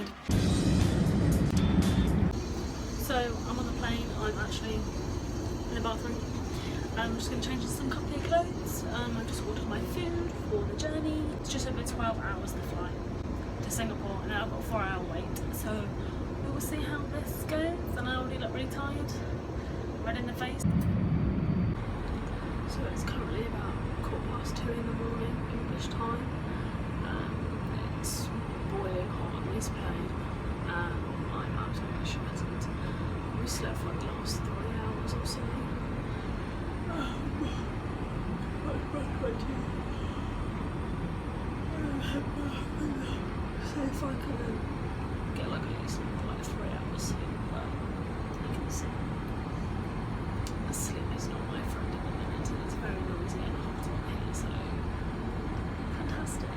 outside. So I'm on the plane, I'm actually in the bathroom. I'm just going to change into some comfy clothes. I just ordered my food for the journey. It's just over 12 hours the flight to Singapore, and now I've got a 4-hour wait. So we will see how this goes, and I already look really tired, red in the face. So it's currently about 2:15 in the morning, English time. It's boiling hot on this plane, and I'm absolutely shattered. We slept for like the last 3 hours or so. So if I could get like at least like 3 hours sleep, but I can see sleep is not my friend at the minute, and it's very noisy and hot on here, so fantastic.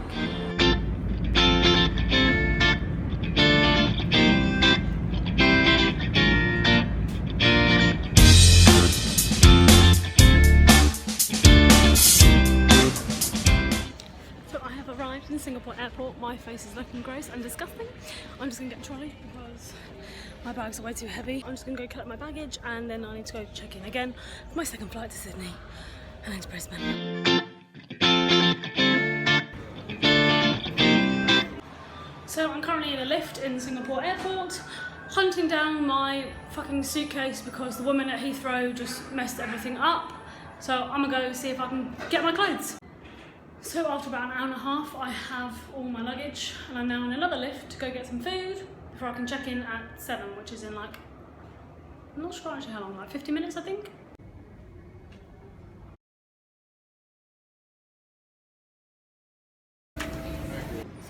In Singapore airport, my face is looking gross and disgusting. I'm just gonna get a trolley because my bags are way too heavy. I'm just gonna go collect my baggage, and then I need to go check in again for my second flight to Sydney and then to Brisbane. So I'm currently in a lift in Singapore airport, hunting down my fucking suitcase because the woman at Heathrow just messed everything up. So I'm gonna go see if I can get my clothes. So after about an hour and a half, I have all my luggage, and I'm now in another lift to go get some food before I can check in at 7, which is in like, I'm not sure actually how long, like 50 minutes I think.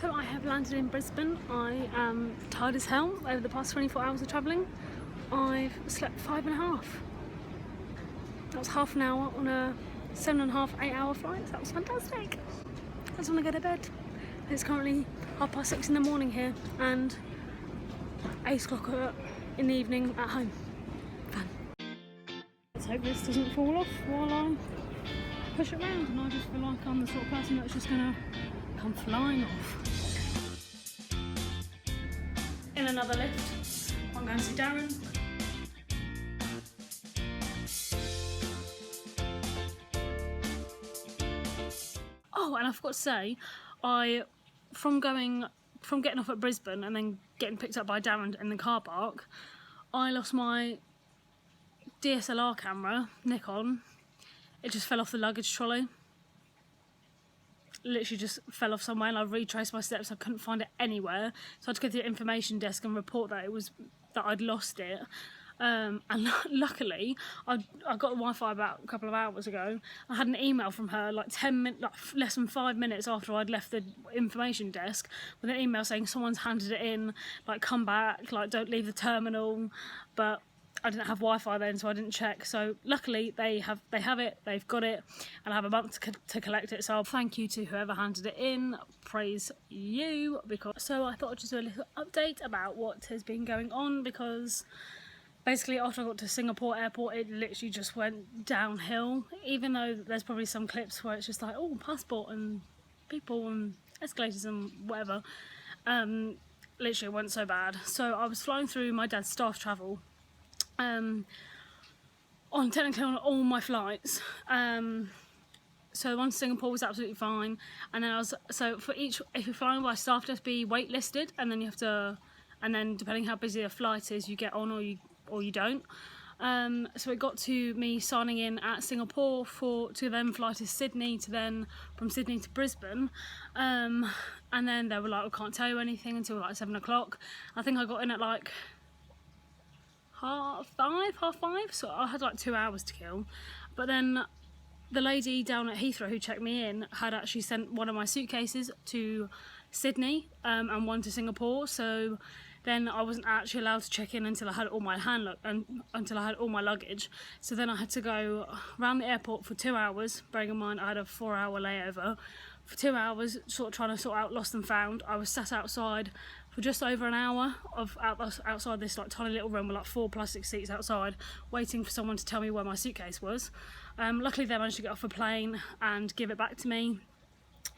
So I have landed in Brisbane. I am tired as hell over the past 24 hours of travelling. I've slept 5.5. That was half an hour on a 7.5, 8-hour flight. That was fantastic. I just want to go to bed. It's currently 6:30 in the morning here and 8 o'clock in the evening at home. Fun. Let's hope this doesn't fall off while I push it round, and I just feel like I'm the sort of person that's just gonna come flying off. In another lift, I'm going to see Darren. Oh, and I forgot to say, from getting off at Brisbane and then getting picked up by Darren in the car park, I lost my DSLR camera, Nikon. It just fell off the luggage trolley. Literally just fell off somewhere, and I retraced my steps. I couldn't find it anywhere, so I had to go to the information desk and report that I'd lost it. And luckily, I got the Wi-Fi about a couple of hours ago. I had an email from her like less than 5 minutes after I'd left the information desk, with an email saying someone's handed it in, like come back, like don't leave the terminal. But I didn't have Wi-Fi then, so I didn't check. So luckily they have it, they've got it, and I have a month to collect it. So thank you to whoever handed it in. Praise you. So I thought I'd just do a little update about what has been going on, because basically, after I got to Singapore airport, it literally just went downhill. Even though there's probably some clips where it's just like, oh, passport and people and escalators and whatever. Literally, it went so bad. So I was flying through my dad's staff travel, technically on all my flights. So the one to Singapore was absolutely fine, and then if you're flying by staff, just be waitlisted, and then and then depending how busy the flight is, you get on or you don't. So it got to me signing in at Singapore to then fly to Sydney, to then from Sydney to Brisbane, and then they were like, we can't tell you anything until like 7 o'clock. I think I got in at like half five, so I had like 2 hours to kill. But then the lady down at Heathrow who checked me in had actually sent one of my suitcases to Sydney and one to Singapore, so then I wasn't actually allowed to check in until I had all my until I had all my luggage. So then I had to go around the airport for 2 hours, bearing in mind I had a 4-hour layover. For 2 hours, sort of trying to sort out lost and found. I was sat outside for just over an hour outside this like tiny little room with like 4 plastic seats outside, waiting for someone to tell me where my suitcase was. Luckily they managed to get off a plane and give it back to me.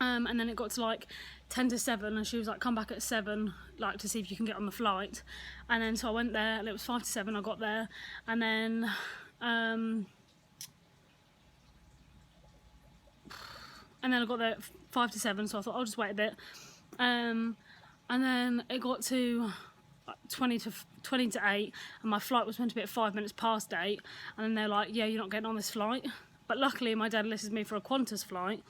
And then it got to like 10 to 7 and she was like, come back at 7, like to see if you can get on the flight. And then so I went there and it was 5 to 7, I got there. And then I got there at 5 to 7, so I thought I'll just wait a bit. And then it got to 20 to 8 and my flight was meant to be at 5 minutes past 8, and then they're like, yeah, you're not getting on this flight. But luckily my dad listed me for a Qantas flight,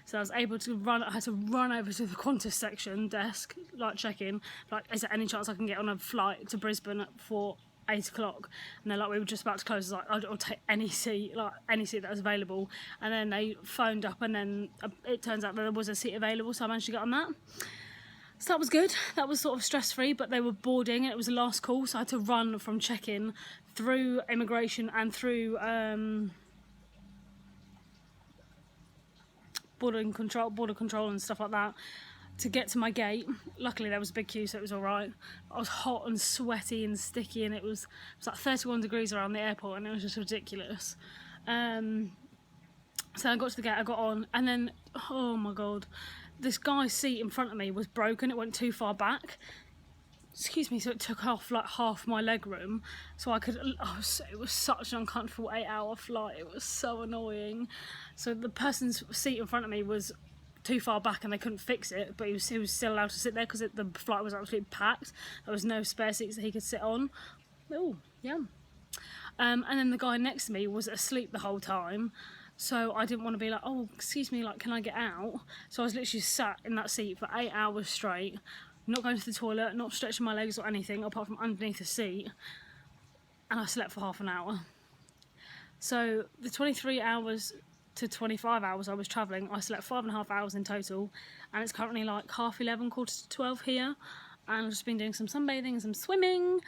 so I was able to I had to run over to the Qantas section desk, like check in, like, is there any chance I can get on a flight to Brisbane for 8 o'clock? And they're like, we were just about to close. I was like, I'll take any seat, like any seat that was available. And then they phoned up and then it turns out that there was a seat available, so I managed to get on that. So that was good. That was sort of stress-free, but they were boarding and it was the last call, so I had to run from check-in through immigration and through border control and stuff like that to get to my gate. Luckily there was a big queue, so it was alright. I was hot and sweaty and sticky, and it was like 31 degrees around the airport, and it was just ridiculous. So I got to the gate, I got on, and then, oh my god, this guy's seat in front of me was broken. It went too far back. Excuse me, so it took off like half my leg room, so I could, it was such an uncomfortable 8-hour flight. It was so annoying. So the person's seat in front of me was too far back and they couldn't fix it, but he was still allowed to sit there because the flight was absolutely packed. There was no spare seats that he could sit on. Oh, yeah. And then the guy next to me was asleep the whole time, so I didn't want to be like, oh, excuse me, like, can I get out? So I was literally sat in that seat for 8 hours straight, not going to the toilet, not stretching my legs or anything apart from underneath the seat, and I slept for half an hour. So the 23 hours to 25 hours I was travelling, I slept 5.5 hours in total, and it's currently like 11:30, 11:45 here, and I've just been doing some sunbathing and some swimming,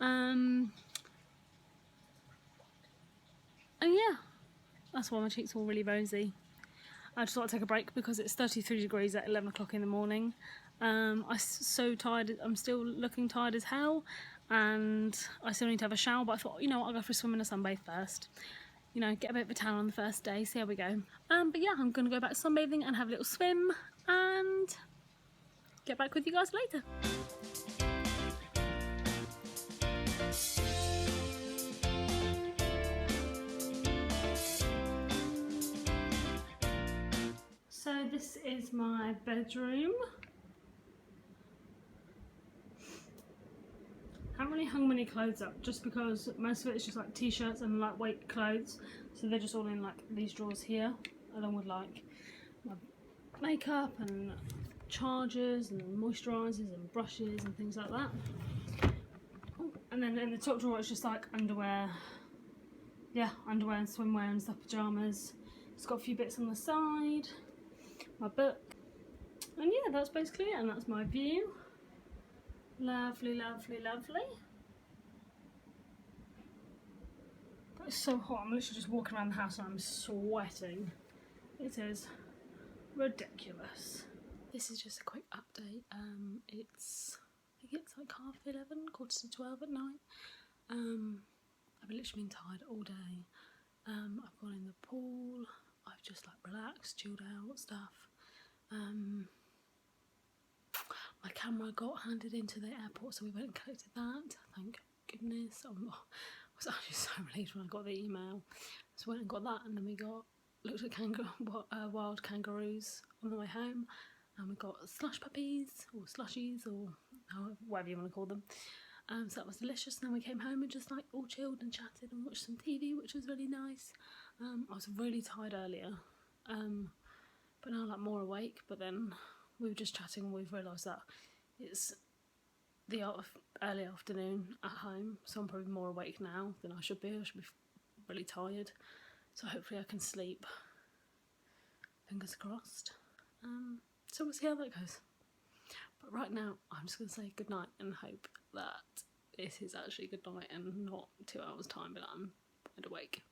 and yeah, that's why my cheeks are all really rosy. I just thought I'd take a break because it's 33 degrees at 11 o'clock in the morning. I'm so tired, I'm still looking tired as hell, and I still need to have a shower, but I thought, you know what, I'll go for a swim and a sunbathe first. You know, get a bit of a tan on the first day, see how we go. But yeah, I'm gonna go back sunbathing and have a little swim and get back with you guys later. So this is my bedroom. I haven't really hung many clothes up just because most of it is just like t-shirts and lightweight clothes, so they're just all in like these drawers here, along with like my makeup and chargers and moisturisers and brushes and things like that. Oh, and then in the top drawer it's just like underwear, yeah, underwear and swimwear and stuff, pyjamas. It's got a few bits on the side, my book, and yeah, that's basically it, and that's my view. Lovely, lovely, lovely. But it's so hot, I'm literally just walking around the house and I'm sweating. It is ridiculous. This is just a quick update. I think it's like 11:30, 11:45 at night. I've literally been tired all day. I've gone in the pool, I've just like relaxed, chilled out, stuff. My camera got handed into the airport, so we went and collected that, thank goodness. I was actually so relieved when I got the email. So we went and got that, and then we looked at wild kangaroos on the way home, and we got slush puppies, or slushies, or whatever you want to call them. So that was delicious, and then we came home and just like all chilled and chatted and watched some TV, which was really nice. I was really tired earlier, but now I'm like more awake, but then we were just chatting and we've realised that it's the early afternoon at home, so I'm probably more awake now than I should be. I should be really tired, so hopefully I can sleep. Fingers crossed. So we'll see how that goes. But right now, I'm just going to say good night and hope that this is actually good night and not 2 hours time, but I'm wide awake.